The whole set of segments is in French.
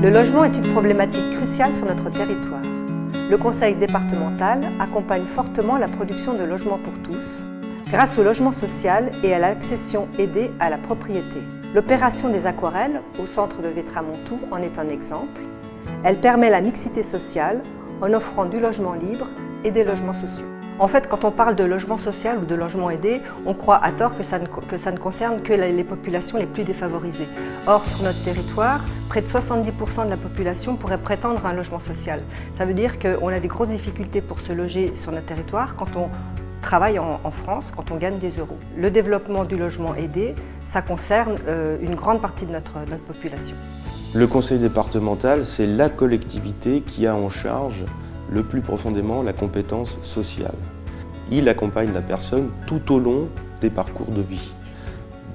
Le logement est une problématique cruciale sur notre territoire. Le Conseil départemental accompagne fortement la production de logements pour tous, grâce au logement social et à l'accession aidée à la propriété. L'opération des aquarelles au centre de Vétramontou en est un exemple. Elle permet la mixité sociale en offrant du logement libre et des logements sociaux. En fait, quand on parle de logement social ou de logement aidé, on croit à tort que ça ne concerne que les populations les plus défavorisées. Or, sur notre territoire, près de 70% de la population pourrait prétendre à un logement social. Ça veut dire qu'on a des grosses difficultés pour se loger sur notre territoire quand on travaille en France, quand on gagne des euros. Le développement du logement aidé, ça concerne une grande partie de notre population. Le conseil départemental, c'est la collectivité qui a en charge le plus profondément la compétence sociale. Il accompagne la personne tout au long des parcours de vie,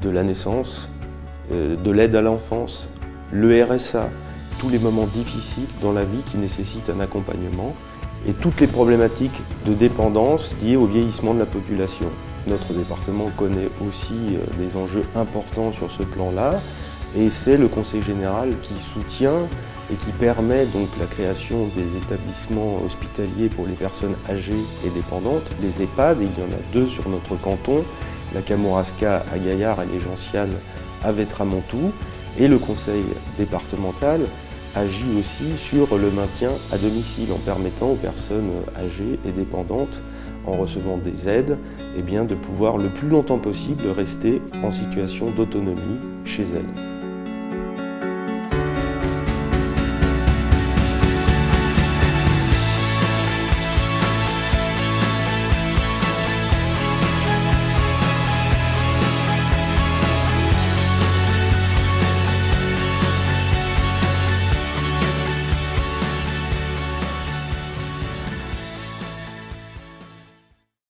de la naissance, de l'aide à l'enfance, le RSA, tous les moments difficiles dans la vie qui nécessitent un accompagnement et toutes les problématiques de dépendance liées au vieillissement de la population. Notre département connaît aussi des enjeux importants sur ce plan-là et c'est le Conseil général qui soutient et qui permet donc la création des établissements hospitaliers pour les personnes âgées et dépendantes, les EHPAD, et il y en a 2 sur notre canton, la Kamouraska à Gaillard et les Gentianes à Vétramontou, et le conseil départemental agit aussi sur le maintien à domicile en permettant aux personnes âgées et dépendantes, en recevant des aides, de pouvoir le plus longtemps possible rester en situation d'autonomie chez elles.